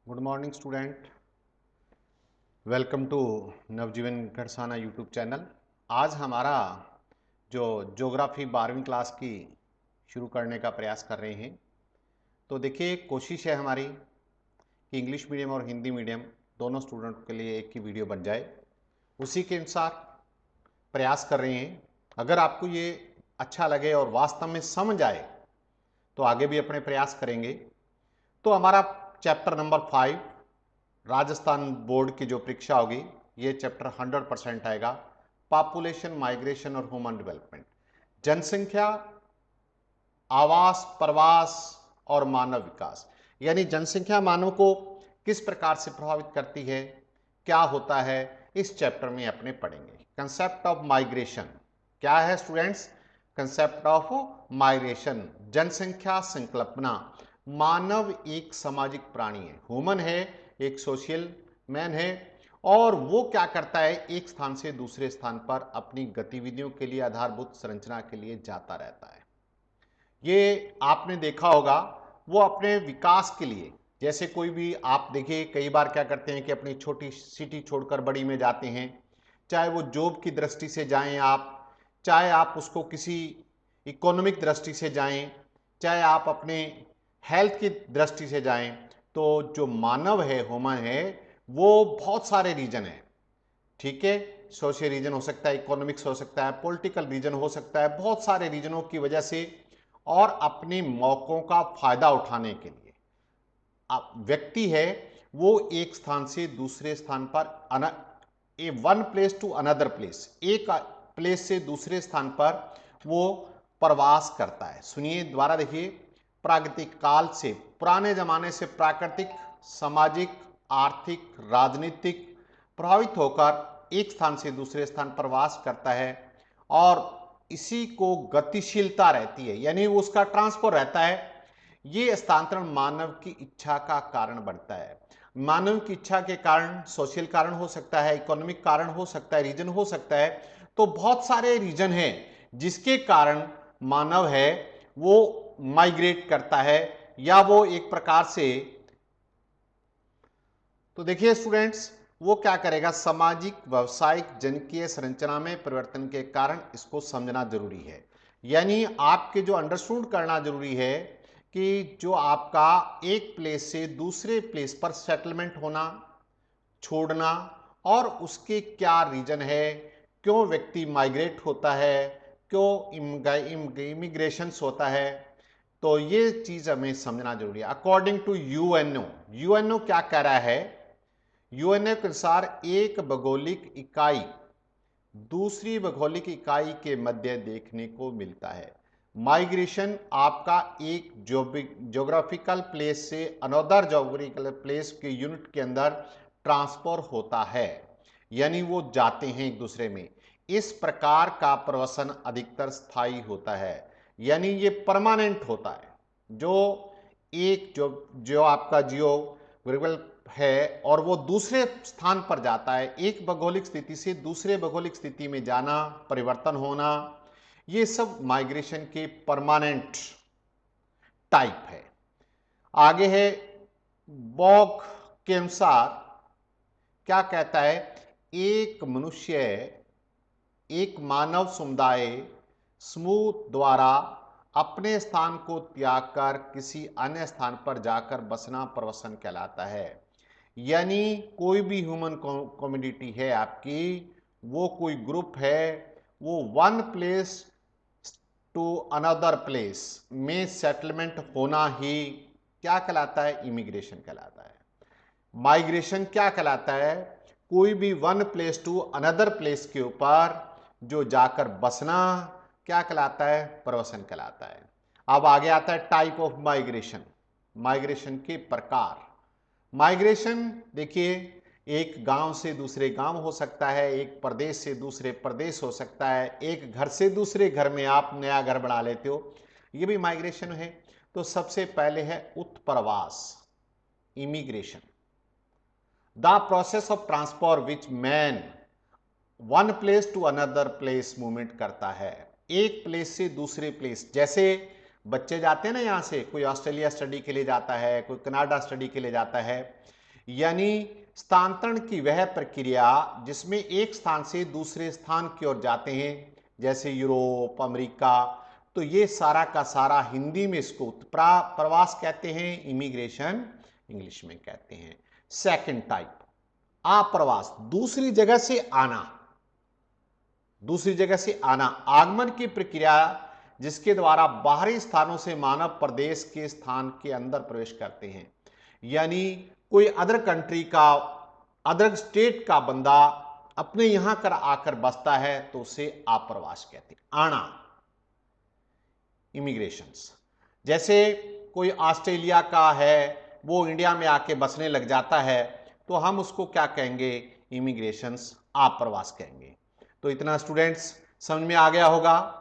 Good morning student. Welcome to Navjeevan Gharsana YouTube channel. आज हमारा जो ज्योग्राफी 12वीं क्लास की शुरू करने का प्रयास कर रहे हैं। तो देखिए, कोशिश है हमारी कि इंग्लिश मीडियम और हिंदी मीडियम दोनों स्टूडेंट के लिए एक ही वीडियो बन जाए। उसी के अनुसार प्रयास कर रहे हैं। अगर आपको ये अच्छा लगे और वास्तव में समझ आए तो आगे भी अपने प्रयास करेंगे। तो हमारा चैप्टर नंबर 5 राजस्थान बोर्ड की जो परीक्षा होगी, ये चैप्टर 100% आएगा। पॉपुलेशन, माइग्रेशन और ह्यूमन डेवलपमेंट, जनसंख्या, आवास, प्रवास और मानव विकास। यानी जनसंख्या मानव को किस प्रकार से प्रभावित करती है, क्या होता है, इस चैप्टर में अपने पढ़ेंगे। कंसेप्ट ऑफ माइग्रेशन क्या है स्टूडेंट्स? कंसेप्ट ऑफ माइग्रेशन, जनसंख्या संकल्पना। मानव एक सामाजिक प्राणी है, ह्यूमन है, एक सोशल मैन है, और वो क्या करता है, एक स्थान से दूसरे स्थान पर अपनी गतिविधियों के लिए, आधारभूत संरचना के लिए जाता रहता है। ये आपने देखा होगा, वो अपने विकास के लिए, जैसे कोई भी आप देखिए कई बार क्या करते हैं कि अपनी छोटी सिटी छोड़कर बड़ी में जाते हैं, चाहे वो जॉब की दृष्टि से जाएं आप, चाहे आप उसको किसी इकोनॉमिक दृष्टि से जाएं, चाहे आप अपने हेल्थ की दृष्टि से जाएं। तो जो मानव है, ह्यूमन है, वो बहुत सारे रीजन है। ठीक है, सोशल रीजन हो सकता है, इकोनॉमिक्स हो सकता है, पॉलिटिकल रीजन हो सकता है, बहुत सारे रीजनों की वजह से और अपने मौकों का फायदा उठाने के लिए व्यक्ति है वो एक स्थान से दूसरे स्थान पर one place to another place, एक प्लेस से दूसरे स्थान पर वो प्रवास करता है। सुनिए द्वारा देखिए, प्राकृतिक काल से, पुराने जमाने से प्राकृतिक, सामाजिक, आर्थिक, राजनीतिक प्रभावित होकर एक स्थान से दूसरे स्थान पर वास करता है, और इसी को गतिशीलता रहती है, यानी उसका ट्रांसफर रहता है। ये स्थानांतरण मानव की इच्छा का कारण बनता है। मानव की इच्छा के कारण सोशल कारण हो सकता है, इकोनॉमिक कारण हो सकता है, रीजन हो सकता है। तो बहुत सारे रीजन हैं जिसके कारण मानव है वो माइग्रेट करता है, या वो एक प्रकार से, तो देखिए स्टूडेंट्स, वो क्या करेगा, सामाजिक, व्यवसायिक, जनकीय संरचना में परिवर्तन के कारण इसको समझना जरूरी है। यानी आपके जो अंडरस्टूड करना जरूरी है कि जो आपका एक प्लेस से दूसरे प्लेस पर सेटलमेंट होना, छोड़ना, और उसके क्या रीजन है, क्यों व्यक्ति माइग्रेट होता है, क्यों इमिग्रेशंस होता है, तो ये चीज हमें समझना जरूरी है। अकॉर्डिंग टू यूएनओ, यूएनओ क्या कह रहा है, यूएनओ के अनुसार एक भौगोलिक इकाई दूसरी भौगोलिक इकाई के मध्य देखने को मिलता है। माइग्रेशन आपका एक ज्योग्राफिकल प्लेस से अनदर ज्योग्राफिकल प्लेस के यूनिट के अंदर ट्रांसफर होता है, यानी वो जाते हैं एक दूसरे में। इस प्रकार का प्रवसन अधिकतर स्थायी होता है, यानी ये परमानेंट होता है। जो एक जो आपका जियोग्राफिकल है और वो दूसरे स्थान पर जाता है, एक भौगोलिक स्थिति से दूसरे भौगोलिक स्थिति में जाना, परिवर्तन होना, ये सब माइग्रेशन के परमानेंट टाइप है। आगे है, बॉक के अनुसार क्या कहता है, एक मनुष्य, एक मानव समुदाय समूह द्वारा अपने स्थान को त्याग कर किसी अन्य स्थान पर जाकर बसना प्रवसन कहलाता है। यानी कोई भी ह्यूमन कम्युनिटी है आपकी, वो कोई ग्रुप है, वो one place to another place में सेटलमेंट होना ही क्या कहलाता है, इमिग्रेशन कहलाता है। माइग्रेशन क्या कहलाता है, कोई भी one place to another place के ऊपर जो जाकर बसना क्या कहलाता है, प्रवसन कहलाता है। अब आगे आता है टाइप ऑफ माइग्रेशन, माइग्रेशन के प्रकार। माइग्रेशन देखिए, एक गांव से दूसरे गांव हो सकता है, एक प्रदेश से दूसरे प्रदेश हो सकता है, एक घर से दूसरे घर में आप नया घर बना लेते हो, ये भी माइग्रेशन है। तो सबसे पहले है उत्प्रवास, immigration, the process of transfer which man one place to another place movement करता है, एक प्लेस से दूसरे प्लेस। जैसे बच्चे जाते हैं ना, यहाँ से कोई ऑस्ट्रेलिया स्टडी के लिए जाता है, कोई कनाडा स्टडी के लिए जाता है, यानी स्थानांतरण की वह प्रक्रिया जिसमें एक स्थान से दूसरे स्थान की ओर जाते हैं, जैसे यूरोप, अमेरिका। तो ये सारा का सारा हिंदी में इसको प्रवास कहते हैं, इमिग्रेशन इंग्लिश में कहते हैं। सेकंड टाइप आप्रवास, दूसरी जगह से आना, दूसरी जगह से आना, आगमन की प्रक्रिया जिसके द्वारा बाहरी स्थानों से मानव प्रदेश के स्थान के अंदर प्रवेश करते हैं। यानी कोई अदर कंट्री का, अदर स्टेट का बंदा अपने यहां कर आकर बसता है तो उसे आप्रवास कहते हैं, आना, इमिग्रेशंस। जैसे कोई ऑस्ट्रेलिया का है, वो इंडिया में आके बसने लग जाता है, तो हम उसको क्या कहेंगे, इमिग्रेशंस, आप्रवास कहेंगे। तो इतना स्टूडेंट्स समझ में आ गया होगा।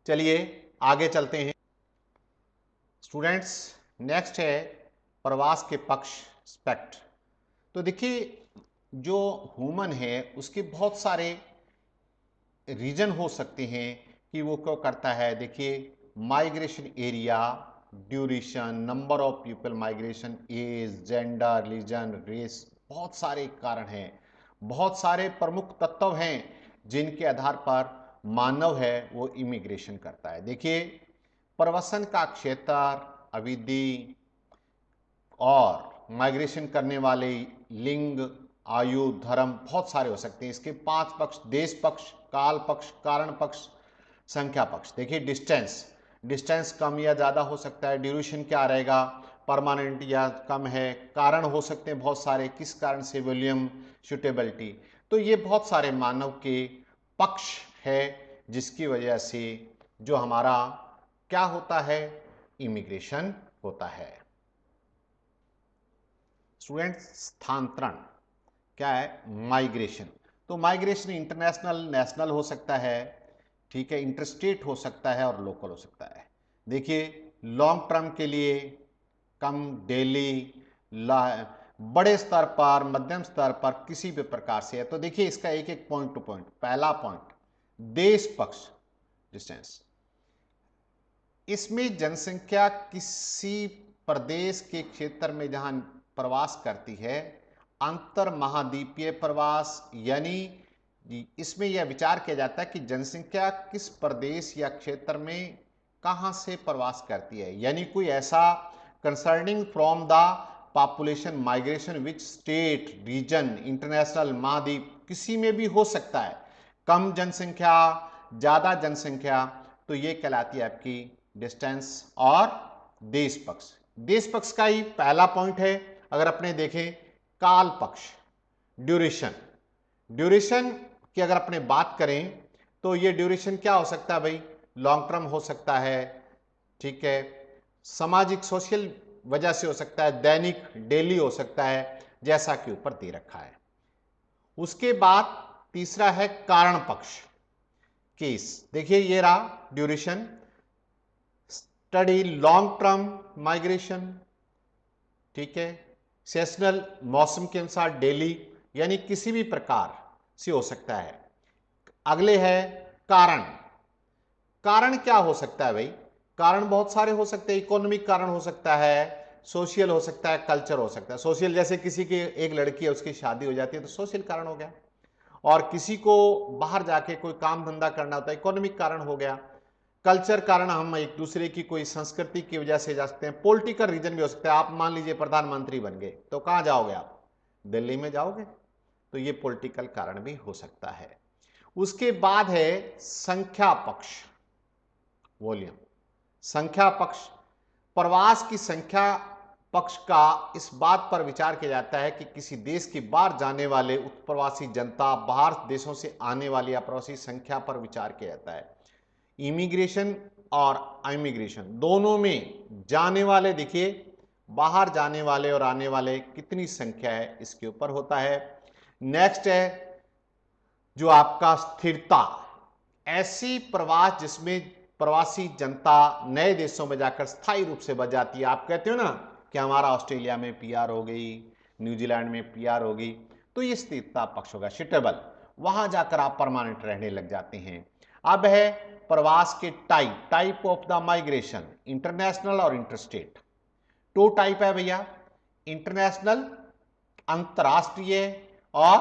चलिए आगे चलते हैं स्टूडेंट्स। नेक्स्ट है प्रवास के पक्ष, स्पेक्ट। तो देखिए जो ह्यूमन है उसके बहुत सारे रीजन हो सकते हैं कि वो क्यों करता है। देखिए migration area, duration, number of people migration, age, gender, religion, race, बहुत सारे कारण हैं, बहुत सारे प्रमुख तत्व हैं जिनके आधार पर मानव है वो इमिग्रेशन करता है। देखिए प्रवसन का क्षेत्र, अवधि और माइग्रेशन करने वाले लिंग, आयु, धर्म बहुत सारे हो सकते हैं। इसके 5 पक्ष, देश पक्ष, काल पक्ष, कारण पक्ष, संख्या पक्ष। देखिए डिस्टेंस, डिस्टेंस कम या ज़्यादा हो सकता है। ड्यूरेशन क्या रहेगा, परमानेंट या कम है। कारण हो सकते हैं बहुत सारे, किस कारण से, वॉल्यूम, सुटेबिलिटी। तो ये बहुत सारे मानव के पक्ष है जिसकी वजह से जो हमारा क्या होता है, इमिग्रेशन होता है। स्टूडेंट स्थानांतरण क्या है, माइग्रेशन। तो माइग्रेशन इंटरनेशनल, नेशनल हो सकता है, ठीक है, इंटरस्टेट हो सकता है और लोकल हो सकता है। देखिए लॉन्ग टर्म के लिए कम, डेली, बड़े स्तर पर, मध्यम स्तर पर, किसी भी प्रकार से है। तो देखिए इसका एक एक पॉइंट टू पॉइंट। पहला पॉइंट देश पक्ष, डिस्टेंस। इसमें जनसंख्या किसी प्रदेश के क्षेत्र में जहां प्रवास करती है, अंतर महाद्वीपीय प्रवास, यानी इसमें यह विचार किया जाता है कि जनसंख्या किस प्रदेश या क्षेत्र में कहां से प्रवास करती है। यानी कोई ऐसा concerning from the population migration which state, region, international, महाद्वीप, किसी में भी हो सकता है। कम जनसंख्या, ज्यादा जनसंख्या, तो ये कहलाती है आपकी डिस्टेंस और देश पक्ष। देश पक्ष का ही पहला पॉइंट है। अगर अपने देखें काल पक्ष, ड्यूरेशन, ड्यूरेशन की अगर अपने बात करें तो ये ड्यूरेशन क्या हो सकता है भाई, लॉन्ग टर्म हो सकता है, ठीक है, सामाजिक सोशल वजह से हो सकता है, दैनिक, डेली हो सकता है, जैसा कि ऊपर दे रखा है। उसके बाद तीसरा है कारण पक्ष, केस। देखिए ये रहा duration, study long term migration, ठीक है, सीजनल, मौसम के अनुसार, डेली, यानी किसी भी प्रकार से हो सकता है। अगले है कारण। कारण क्या हो सकता है भाई, कारण बहुत सारे हो सकते हैं। इकोनॉमिक कारण हो सकता है, सोशल हो सकता है, कल्चर हो सकता है। सोशल जैसे किसी की एक लड़की है उसकी शादी हो जाती है तो सोशल कारण हो गया, और किसी को बाहर जाके कोई काम धंधा करना होता है, इकोनॉमिक कारण हो गया। कल्चर कारण, हम एक दूसरे की कोई संस्कृति की वजह से जा सकते हैं। पॉलिटिकल रीजन भी हो सकता है, आप मान लीजिए प्रधानमंत्री बन गए तो कहां जाओगे आप, दिल्ली में जाओगे, तो ये पॉलिटिकल कारण भी हो सकता है। उसके बाद है संख्या पक्ष, वॉल्यूम। संख्या पक्ष, प्रवास की संख्या पक्ष का इस बात पर विचार किया जाता है कि किसी देश के बाहर जाने वाले प्रवासी जनता, बाहर देशों से आने वाली अप्रवासी संख्या पर विचार किया जाता है। इमिग्रेशन और इमिग्रेशन दोनों में जाने वाले, देखिए बाहर जाने वाले और आने वाले कितनी संख्या है, इसके ऊपर होता है। नेक्स्ट है जो आपका स्थिरता, ऐसी प्रवास जिसमें प्रवासी जनता नए देशों में जाकर स्थायी रूप से बच जाती है। आप कहते हो ना कि हमारा ऑस्ट्रेलिया में पीआर हो गई, न्यूजीलैंड में पीआर हो गई, तो ये स्थिरता पक्ष होगा, शिटेबल, वहां जाकर आप परमानेंट रहने लग जाते हैं। अब है प्रवास के type, type of the migration, international और इंटरस्टेट। टू टाइप है भैया, इंटरनेशनल अंतर्राष्ट्रीय और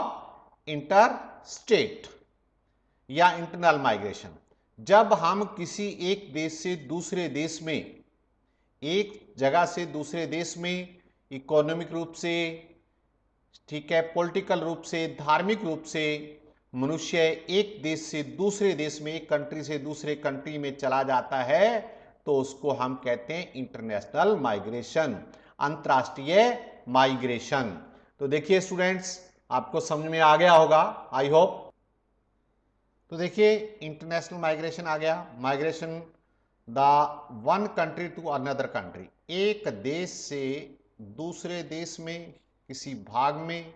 इंटर स्टेट या इंटरनल माइग्रेशन। जब हम किसी एक देश से दूसरे देश में, एक जगह से दूसरे देश में इकोनॉमिक रूप से, ठीक है, पॉलिटिकल रूप से, धार्मिक रूप से मनुष्य एक देश से दूसरे देश में, एक कंट्री से दूसरे कंट्री में चला जाता है तो उसको हम कहते हैं इंटरनेशनल माइग्रेशन, अंतर्राष्ट्रीय माइग्रेशन। तो देखिए स्टूडेंट्स, आपको समझ में आ गया होगा, आई होप। तो देखिए इंटरनेशनल माइग्रेशन आ गया, migration the one country to another country, एक देश से दूसरे देश में किसी भाग में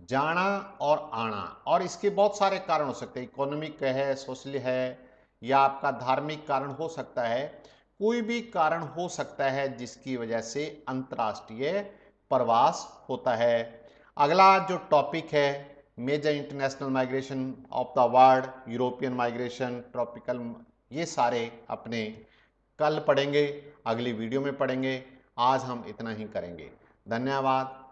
जाना और आना। और इसके बहुत सारे कारण हो सकते हैं, इकोनॉमिक है, सोशल है, या आपका धार्मिक कारण हो सकता है, कोई भी कारण हो सकता है जिसकी वजह से अंतर्राष्ट्रीय प्रवास होता है। अगला जो टॉपिक है, major international migration of the world, European migration, tropical, ये सारे अपने कल पढ़ेंगे, अगली वीडियो में पढ़ेंगे। आज हम इतना ही करेंगे। धन्यवाद।